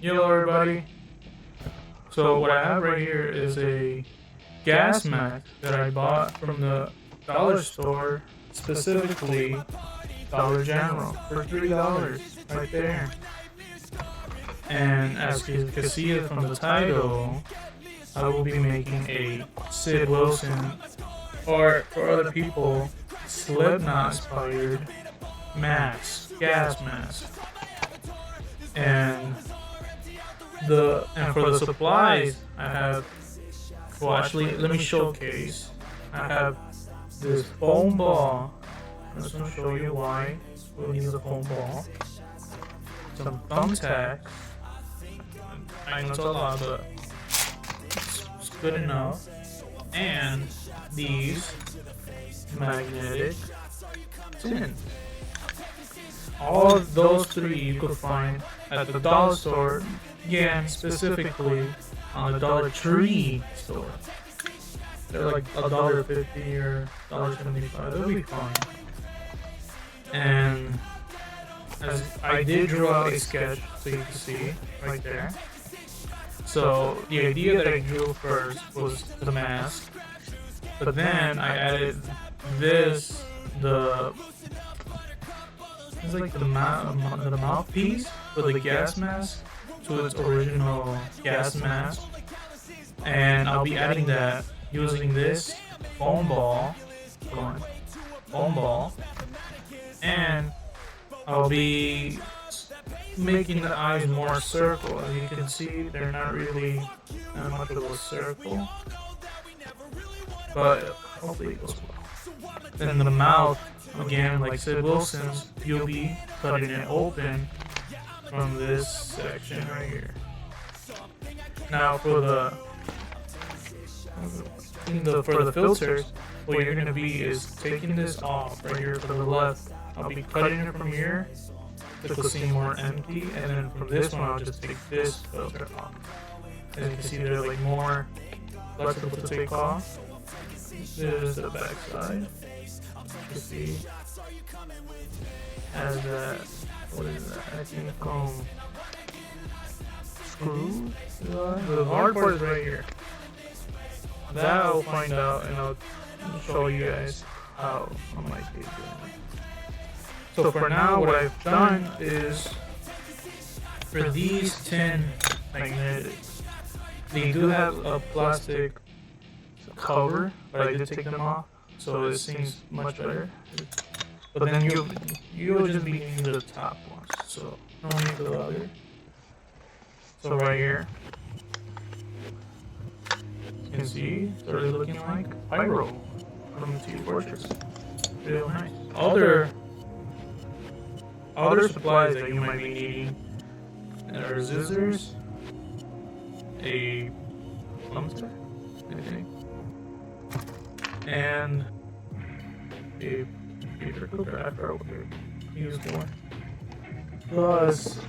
Hello everybody. So what I have right here is a gas mask that I bought from the dollar store, specifically Dollar General, for $3 right there. And as you can see it from the title, I will be making a Sid Wilson, or for other people, Slipknot inspired gas mask. And for the supplies, I have, well, actually, let me showcase. I have this foam ball. I'm just gonna show you why we'll need the foam ball. Some thumbtacks. I know it's a lot, but it's good enough. And these magnetic tins. All of those three you could find at the dollar store. Again, specifically on the Dollar Tree store. They're like $1.50 or $1.75. They'll be fine. And as I did draw a sketch, so you can see right there. So the idea that I drew first was the mask, but then I added this, it's like the mouthpiece for the gas mask to its original gas mask, and I'll be adding that using this foam ball, and I'll be making the eyes more circle. As you can see, they're not really that much of a circle, but hopefully it goes well. Then the mouth, again, like Sid Wilson's, you'll be cutting it open from this section right here. Now for the filters, what you're gonna be is taking this off right here to the left. I'll be cutting it from here to seem more empty, and then from this one I'll just take this filter off. As you can see, they're like more flexible to take off. There's the back side. You can see has that, what is that? I think screw. The hard part is right here. That I'll find out, and I'll show you guys how I might be doing it. So for now, what I've done is, for these 10 magnetics, they do have a plastic cover, but I did take them off, so it seems much better. But then you'll just be needing the top ones, so no need the other. So right here, you can see they're looking like pyro from Team Fortress. Real nice. Other supplies that you might be needing are scissors, a thumbtack, I think, and a paper clipper. I forgot what we used for. Plus,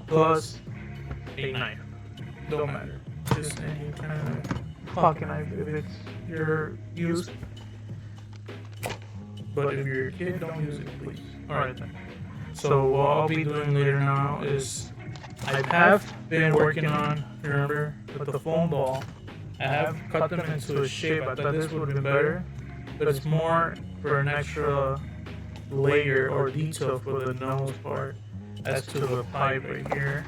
plus a knife. Don't matter. Just any kind of pocket knife if it's your use. But if you're a kid, don't use it, please. Alright then. So what I'll be doing later now is, I have been working on, remember, with the foam ball. I have cut them into a shape. I thought this would have been better, but it's more for an extra layer or detail for the nose part as to the pipe right here.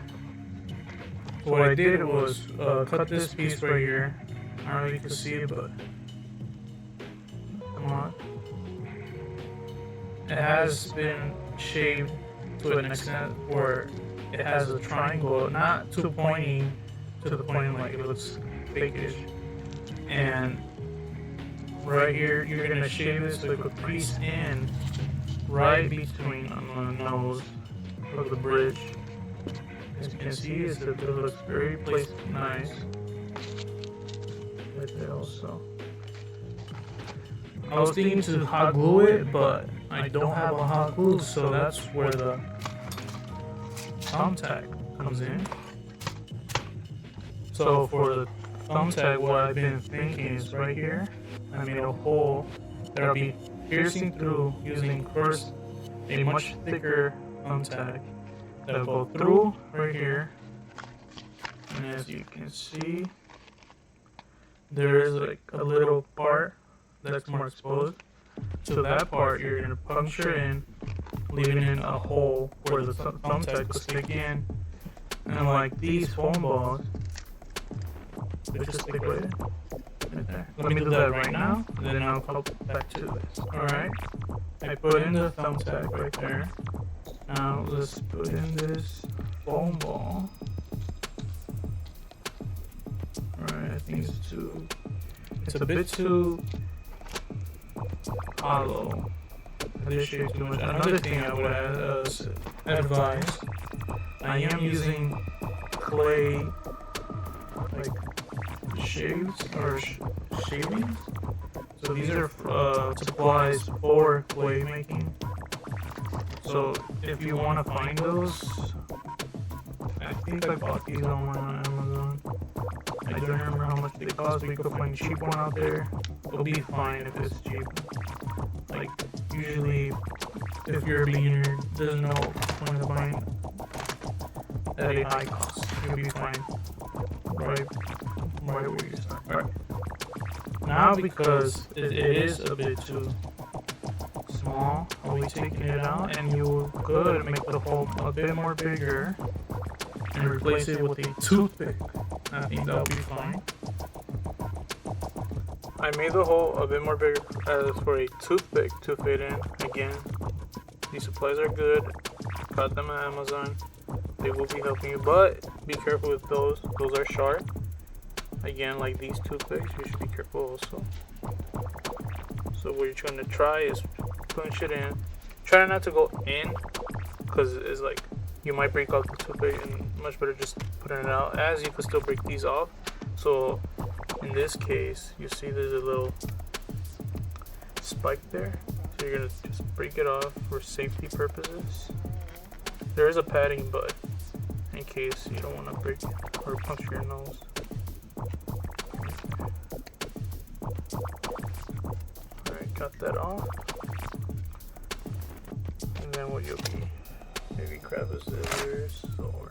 So what I did was cut this piece right here. I don't know if you can see it, but come on. It has been shaped to an extent where it has a triangle, not too pointy to the point like it looks fakish. And right here, you're gonna shave this so it could crease in right between on the nose of the bridge. As you can see, it looks very placed nice. Right there also. I was thinking to hot glue it, but I don't have a hot glue, so that's where the thumbtack comes in. So for the thumbtack, what I've been thinking is right here, I made a hole that I'll be piercing through using first a much thicker thumbtack, They'll go through right here, and as you can see, there is like a little part that's more exposed. So that part you're gonna puncture in, leaving in a hole where the thumbtack will stick in, and like these foam balls, they just stick right in. Right there. Let me do that right now, and then I'll come back to this. Alright? I put in the thumbtack right there. Now let's put in this foam ball. Alright, I think it's a bit too hollow. I did shave too much. Another thing I would advise, I am using clay, like shaves or shavings. So these are supplies for clay making. So if you want to find those, I think I bought these on Amazon. I don't remember how much they cost, but you can find a cheap one out there. It'll be fine if it's cheap. Like, usually, if you're a beginner, doesn't know when to find at a high cost, you'll be fine. Right where you start. Right. Now, because it is a bit too small, I'll be taking it out, and you could make the hole a bit more bigger and replace it with a toothpick. I think that'll be fine. I made the hole a bit more bigger as for a toothpick to fit in. Again, these supplies are good. Got them at Amazon. They will be helping you, but be careful with those. Those are sharp. Again, like these toothpicks, you should be careful also. So what you're trying to try is punch it in. Try not to go in, because it's like you might break out the toothpick, and much better just putting it out, as you can still break these off. So in this case, you see there's a little spike there. So you're gonna just break it off for safety purposes. There is a padding, but in case you don't want to break or puncture your nose. Alright, got that off. And then what you'll be, maybe grab a scissors or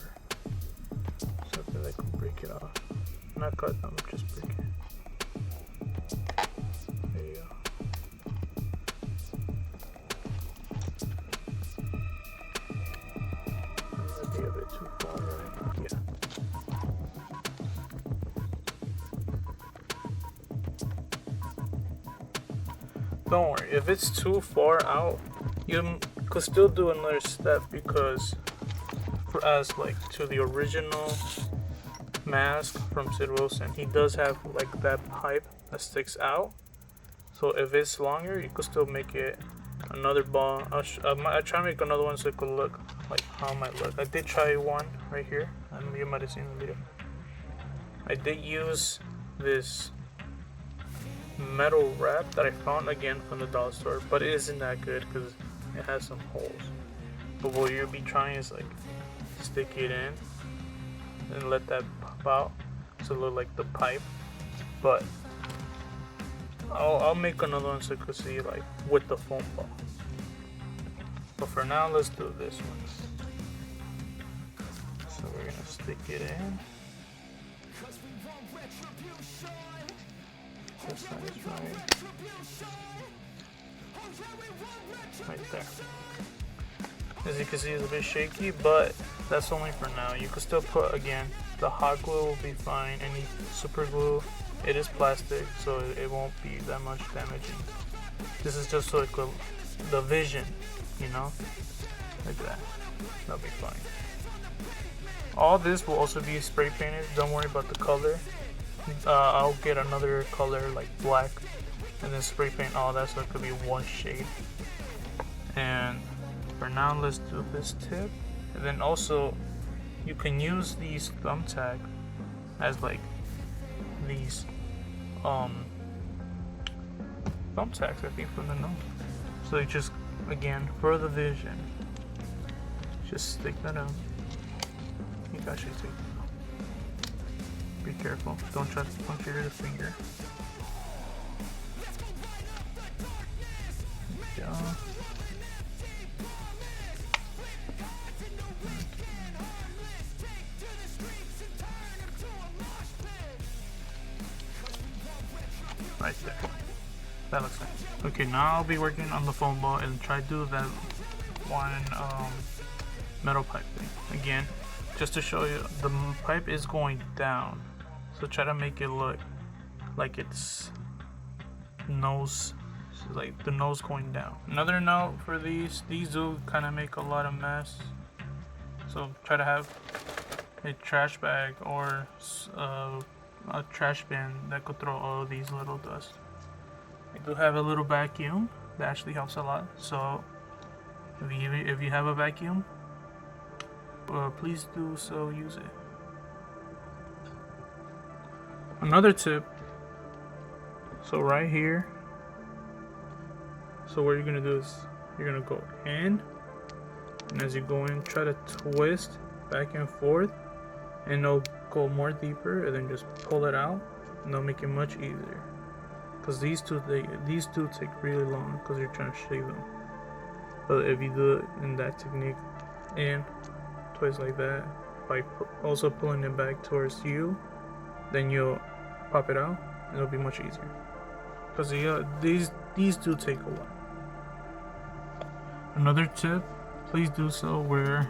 something that can break it off. Not cut them, just break it. There you go. That might be a bit too far, right? Yeah. Don't worry, if it's too far out, you could still do another step, because as like to the original mask from Sid Wilson, he does have like that pipe that sticks out. So if it's longer, you could still make it another ball. I'll try to make another one so it could look like how it might look. I did try one right here, and you might have seen the video. I did use this metal wrap that I found again from the dollar store, but it isn't that good because it has some holes. But what you'll be trying is like stick it in and let that pop out to look like the pipe. But I'll make another one so you can see like with the foam ball. But for now, let's do this one. So we're gonna stick it in. This side is right there. As you can see, it's a bit shaky, but that's only for now. You can still put, again, the hot glue will be fine. Any super glue, it is plastic, so it won't be that much damaging. This is just so it could, the vision, you know, like that. That'll be fine. All this will also be spray painted. Don't worry about the color. I'll get another color like black and then spray paint all that so it could be one shade. And for now, let's do this tip. And then also, you can use these thumbtack as like these thumbtacks, I think, from the nose. So you just, again, for the vision, just stick that out. You can actually take it out. Be careful, don't try to puncture your finger. There we go. right there. That looks nice. Okay, now I'll be working on the foam ball and try to do that one metal pipe thing again, just to show you the pipe is going down. So try to make it look like it's nose, like the nose going down. Another note for these do kind of make a lot of mess. So try to have a trash bag or a trash bin that could throw all of these little dust. I do have a little vacuum that actually helps a lot. So if you have a vacuum, please do so use it. Another tip. So right here. So what you're gonna do is you're gonna go in, and as you go in, try to twist back and forth, and it'll go more deeper, and then just pull it out, and it'll make it much easier. Because these two take really long because you're trying to shave them. But if you do it in that technique and twist like that, by also pulling it back towards you, then you'll pop it out, and it'll be much easier. Because these do take a while. Another tip, please do so wear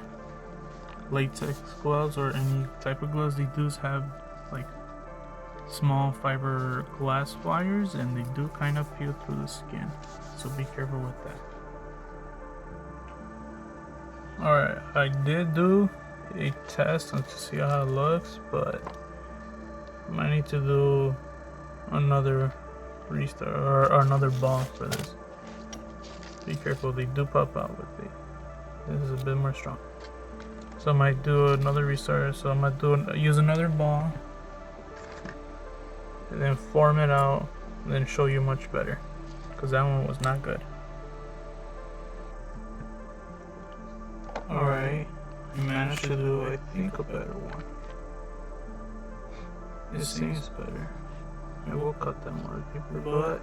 latex gloves or any type of gloves. They do have like small fiber glass wires, and they do kind of peel through the skin, so be careful with that. Alright, I did do a test to see how it looks, but I might need to do another restart or another ball for this. Be careful, they do pop out with it. This is a bit more strong. So I might do another restart. So I'm gonna use another ball and then form it out and then show you much better, because that one was not good. Alright, I managed to do, I think, a better one. It seems better. I will cut that more deeper, but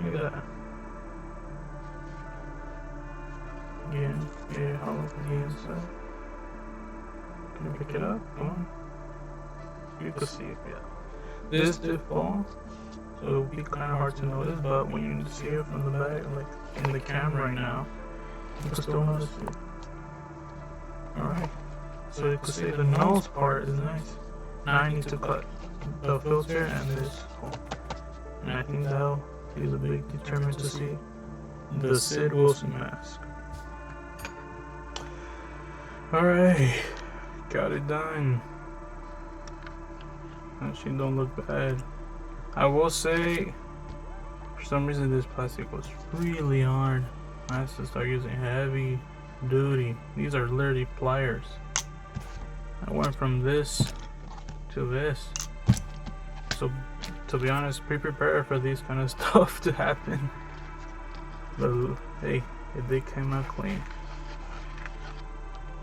look at that. Yeah, hollow the inside. Can you pick it up? Come on. You can see it, yeah. This did fall, so it'll be kind of hard to notice, but when you see it from the back, like in the camera right now, you can still notice it. Alright, so you can see the nose part is nice. Now I need to cut the filter and this hole. And I think that'll be the big determinant to see the Sid Wilson mask. Alright, got it done. Actually don't look bad. I will say, for some reason this plastic was really hard. I have to start using heavy duty. These are literally pliers. I went from this to this. So to be honest, be prepared for these kind of stuff to happen. But hey, it did come out clean.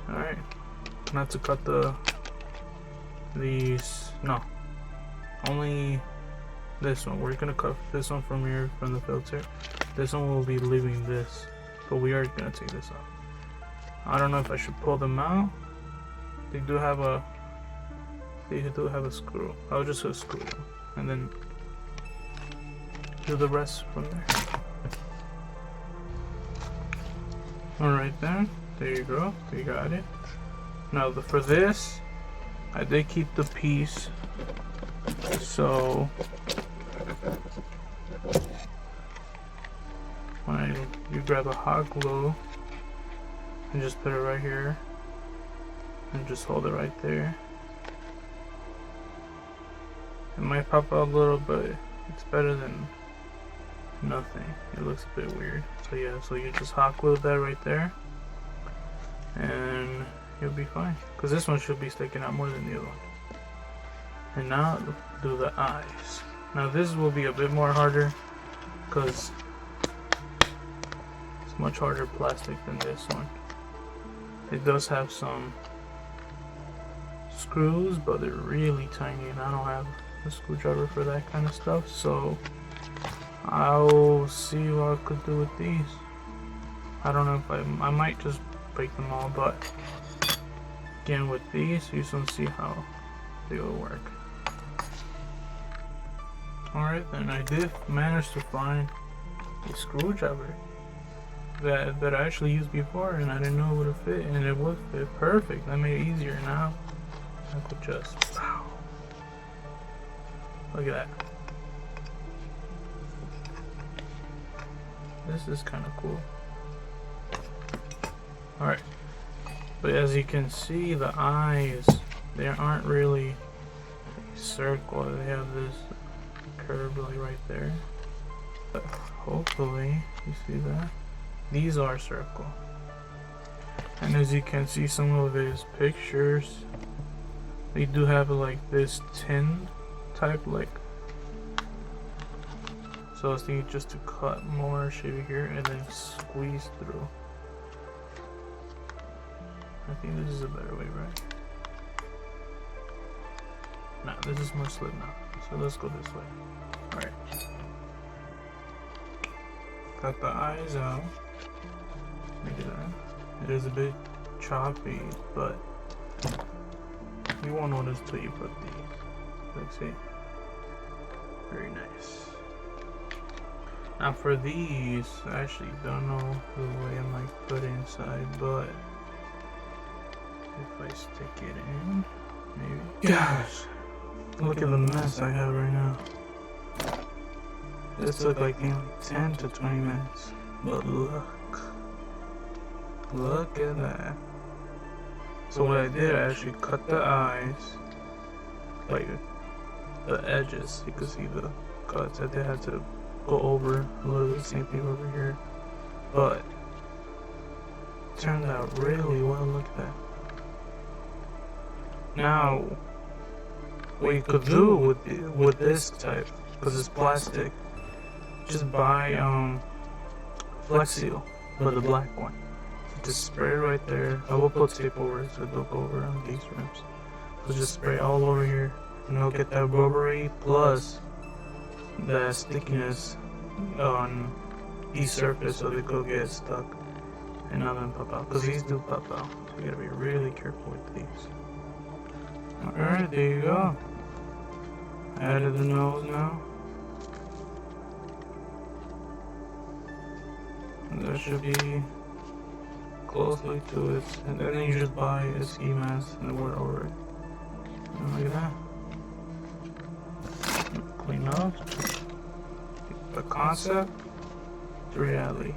Alright, not to cut these, no, only this one. We're gonna cut this one from here, from the filter. This one will be leaving this, but we are gonna take this off. I don't know if I should pull them out. They do have a screw. I'll just screw them and then do the rest from there. Alright then, there you go, you got it. Now for this, I did keep the piece, so when you grab a hot glue and just put it right here and just hold it right there. It might pop out a little, but it's better than nothing. It looks a bit weird. So yeah, so you just hot glue that right there and you'll be fine, because this one should be sticking out more than the other one. And now do the eyes. Now this will be a bit more harder because it's much harder plastic than this one. It does have some screws, but they're really tiny and I don't have a screwdriver for that kind of stuff, so I'll see what I could do with these. I don't know if I might just break them all, but again with these, you just want to see how they will work. Alright then, I did manage to find a screwdriver that I actually used before, and I didn't know it would fit, and it would fit perfect. That made it easier. Now I could just pow. Look at that. This is kind of cool. Alright, but as you can see, the eyes, they aren't really a circle. They have this curve like right there, but hopefully you see that these are circle. And as you can see, some of his pictures, they do have like this tin type, like, so I think just to cut more shape here and then squeeze through. I think this is a better way, right? Nah, this is more Slipknot, so let's go this way. Alright. Got the eyes out. Look at that. It is a bit choppy, but you won't notice till you put the, like, see? Very nice. Now for these, I actually don't know the way I might put inside, but if I stick it in, maybe. Gosh, look at the mess I have right now. This took like 10 to 20 minutes, but look at that. So what I did, I actually cut the eyes, like the edges. You can see the cuts. I did have to go over a little bit, same thing over here, but it turned out really well. Look at that. Now, what you could do with this type, because it's plastic, just buy Flex Seal, but the black one. Just spray it right there. I will put tape over it so it don't go over on these rims. So just spray all over here, and it'll get that rubbery plus the stickiness on each surface, so they could get stuck and not then pop out. Because these do pop out, so you gotta be really careful with these. Alright, there you go. Added the nose now. And that should be closely to it. And then you just buy a ski mask and wear over it. And look at that. Clean up. The concept to reality.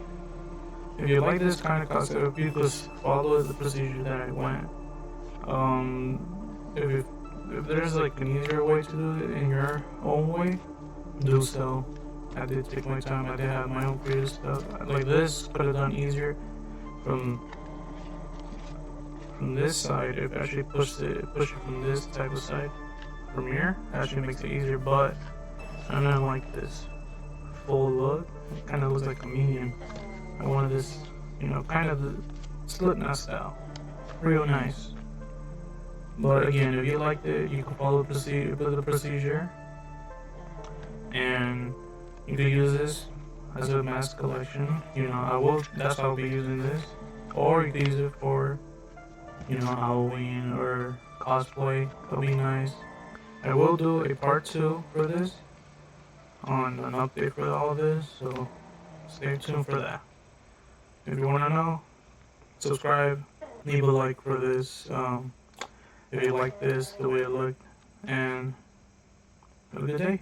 If you like this kind of concept, if you just follow the procedure that I went, if there's like an easier way to do it in your own way, do so. I did take my time. I did have my own creative stuff. Like this could have done easier from this side. If I actually push it from this type of side, from here, actually makes it easier. But I don't like this full look. It kind of looks like a medium. I wanted this, you know, kind of the Slipknot style. Real nice. But again, if you liked it, you can follow the procedure, and you can use this as a mask collection. You know, that's how I'll be using this. Or you can use it for, you know, Halloween or cosplay. That'll be nice. I will do a part 2 for this, on an update for all of this, so stay tuned for that. If you want to know, subscribe, leave a like for this. If you like this, the way it looked, and have a good day.